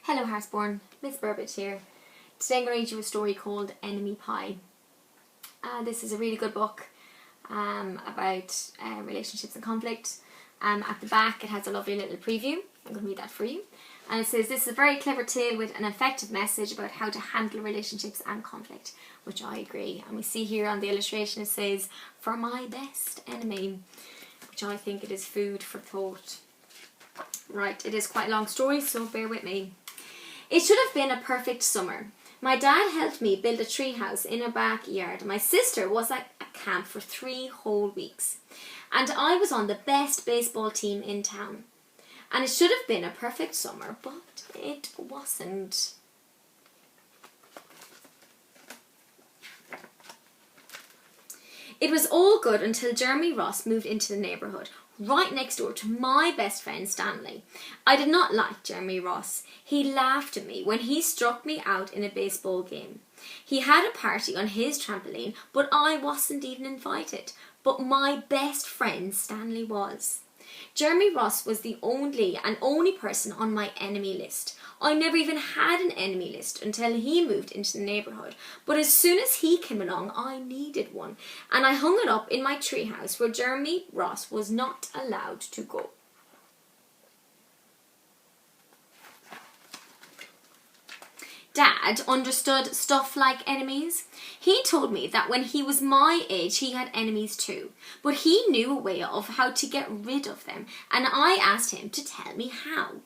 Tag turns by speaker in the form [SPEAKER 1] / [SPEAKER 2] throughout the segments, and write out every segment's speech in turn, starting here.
[SPEAKER 1] Hello Heartsborn, Miss Burbage here. Today I'm going to read you a story called Enemy Pie. This is a really good book about relationships and conflict. At the back it has a lovely little preview. I'm going to read that for you. And it says, this is a very clever tale with an effective message about how to handle relationships and conflict, which I agree. And we see here on the illustration it says, for my best enemy, which I think it is food for thought. Right, it is quite a long story, so bear with me. It should have been a perfect summer. My dad helped me build a treehouse in our backyard. My sister was at a camp for 3 whole weeks. And I was on the best baseball team in town. And it should have been a perfect summer, but it wasn't. It was all good until Jeremy Ross moved into the neighbourhood, right next door to my best friend Stanley. I did not like Jeremy Ross. He laughed at me when he struck me out in a baseball game. He had a party on his trampoline, but I wasn't even invited. But my best friend Stanley was. Jeremy Ross was the only person on my enemy list. I never even had an enemy list until he moved into the neighbourhood. But as soon as he came along, I needed one. And I hung it up in my treehouse where Jeremy Ross was not allowed to go. Dad understood stuff like enemies. He told me that when he was my age, he had enemies too. But he knew a way of how to get rid of them. And I asked him to tell me how.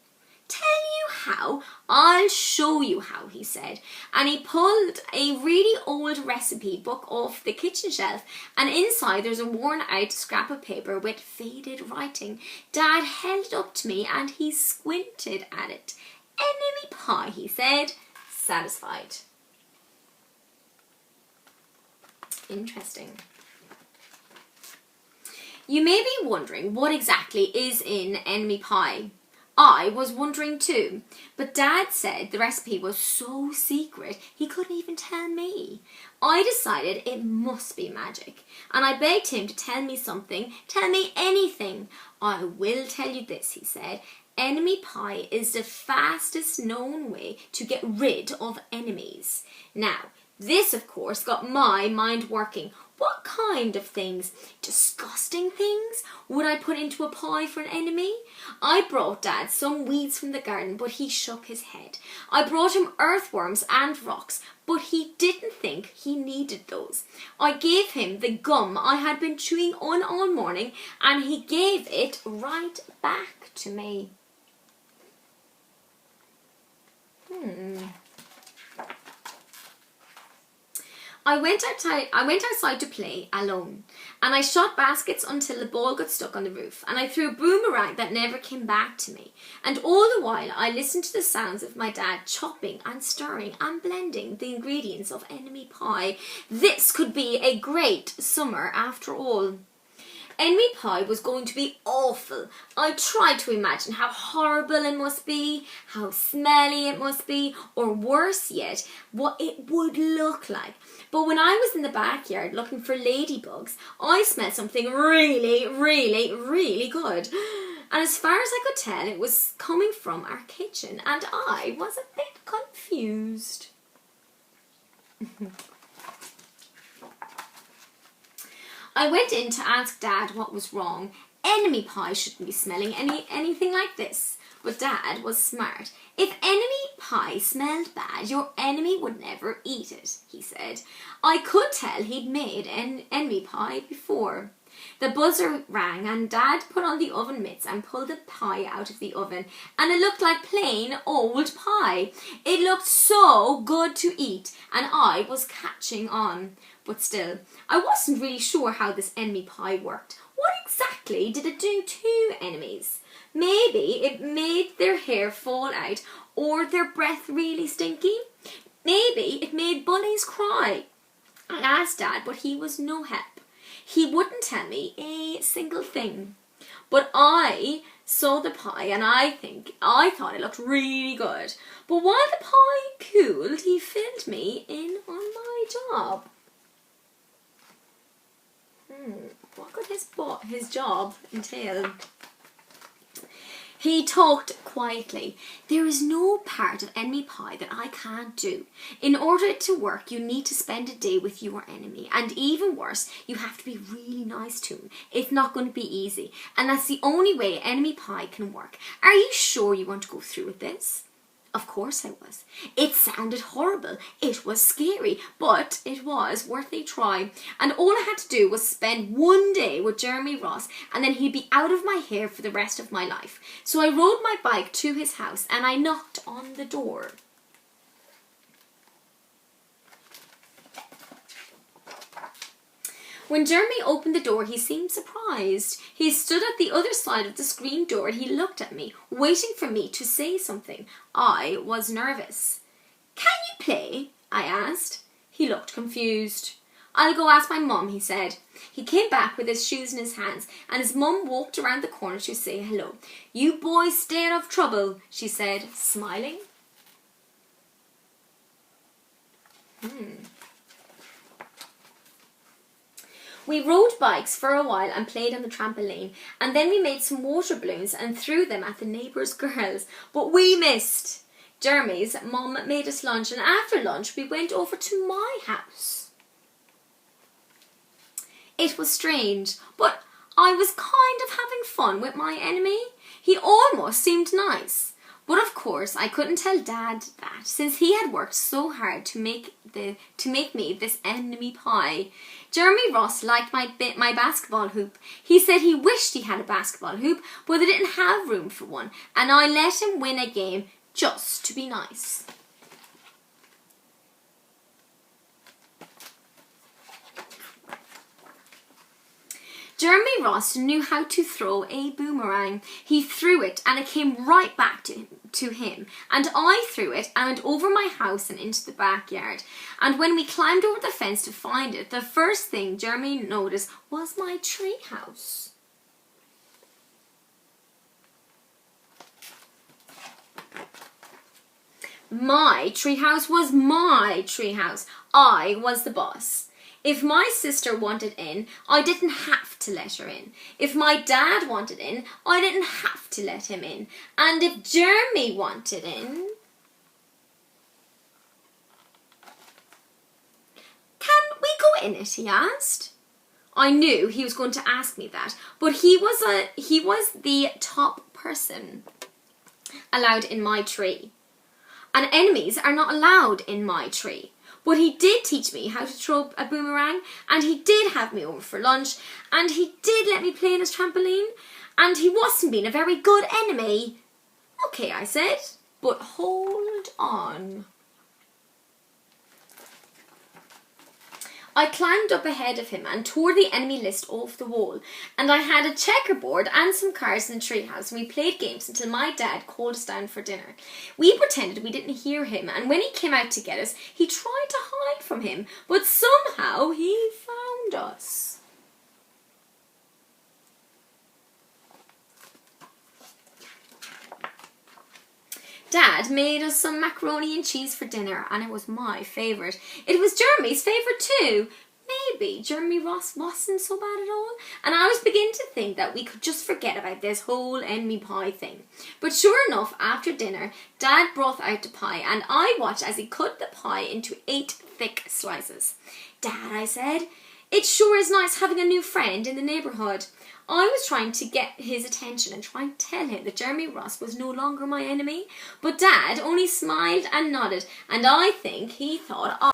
[SPEAKER 1] Tell you how? I'll show you how, he said. And he pulled a really old recipe book off the kitchen shelf. And inside there's a worn out scrap of paper with faded writing. Dad held it up to me and he squinted at it. Enemy pie, he said. Satisfied. Interesting. You may be wondering what exactly is in enemy pie. I was wondering too, but Dad said the recipe was so secret he couldn't even tell me. I decided it must be magic, and I begged him to tell me something, tell me anything. I will tell you this, he said. Enemy pie is the fastest known way to get rid of enemies. Now, this of course got my mind working. What kind of things? Disgusting things? Would I put into a pie for an enemy? I brought Dad some weeds from the garden, but he shook his head. I brought him earthworms and rocks, but he didn't think he needed those. I gave him the gum I had been chewing on all morning, and he gave it right back to me. I went outside to play alone, and I shot baskets until the ball got stuck on the roof, and I threw a boomerang that never came back to me. And all the while I listened to the sounds of my dad chopping and stirring and blending the ingredients of enemy pie. This could be a great summer after all. Enemy pie was going to be awful. I tried to imagine how horrible it must be, how smelly it must be, or worse yet, what it would look like. But when I was in the backyard looking for ladybugs, I smelled something really, really, really good. And as far as I could tell, it was coming from our kitchen, and I was a bit confused. I went in to ask Dad what was wrong. Enemy pie shouldn't be smelling anything like this. But Dad was smart. If enemy pie smelled bad, your enemy would never eat it, he said. I could tell he'd made enemy pie before. The buzzer rang and Dad put on the oven mitts and pulled the pie out of the oven, and it looked like plain old pie. It looked so good to eat, and I was catching on. But still, I wasn't really sure how this enemy pie worked. What exactly did it do to enemies? Maybe it made their hair fall out or their breath really stinky. Maybe it made bullies cry. I asked Dad, but he was no help. He wouldn't tell me a single thing. But I saw the pie and I thought it looked really good. But while the pie cooled, he filled me in on my job. What could his job entail? He talked quietly. There is no part of enemy pie that I can't do. In order it to work, you need to spend a day with your enemy. And even worse, you have to be really nice to him. It's not going to be easy. And that's the only way enemy pie can work. Are you sure you want to go through with this? Of course I was. It sounded horrible. It was scary, but it was worth a try. And all I had to do was spend one day with Jeremy Ross, and then he'd be out of my hair for the rest of my life. So I rode my bike to his house and I knocked on the door. When Jeremy opened the door, he seemed surprised. He stood at the other side of the screen door and he looked at me, waiting for me to say something. I was nervous. Can you play? I asked. He looked confused. I'll go ask my mum, he said. He came back with his shoes in his hands and his mum walked around the corner to say hello. You boys stay out of trouble, she said, smiling. We rode bikes for a while and played on the trampoline, and then we made some water balloons and threw them at the neighbours' girls, but we missed. Jeremy's mum made us lunch, and after lunch we went over to my house. It was strange, but I was kind of having fun with my enemy. He almost seemed nice. But of course I couldn't tell Dad that, since he had worked so hard to make me this enemy pie. Jeremy Ross liked my basketball hoop. He said he wished he had a basketball hoop, but they didn't have room for one, and I let him win a game just to be nice. Jeremy Ross knew how to throw a boomerang. He threw it and it came right back to him. And I threw it and went over my house and into the backyard. And when we climbed over the fence to find it, the first thing Jeremy noticed was my tree house. My treehouse was my treehouse. I was the boss. If my sister wanted in, I didn't have to let her in. If my dad wanted in, I didn't have to let him in. And if Jeremy wanted in... Can we go in it, he asked. I knew he was going to ask me that, but he was the top person allowed in my tree. And enemies are not allowed in my tree. But he did teach me how to throw a boomerang, and he did have me over for lunch, and he did let me play in his trampoline, and he wasn't being a very good enemy. Okay, I said, but hold on. I climbed up ahead of him and tore the enemy list off the wall, and I had a checkerboard and some cards in the treehouse, and we played games until my dad called us down for dinner. We pretended we didn't hear him, and when he came out to get us, he tried to hide from him, but somehow he found us. Dad made us some macaroni and cheese for dinner, and it was my favourite. It was Jeremy's favourite too. Maybe Jeremy Ross wasn't so bad at all, and I was beginning to think that we could just forget about this whole enemy pie thing. But sure enough, after dinner, Dad brought out the pie, and I watched as he cut the pie into 8 thick slices. Dad, I said, it sure is nice having a new friend in the neighbourhood. I was trying to get his attention and trying to tell him that Jeremy Ross was no longer my enemy, but Dad only smiled and nodded, and I think he thought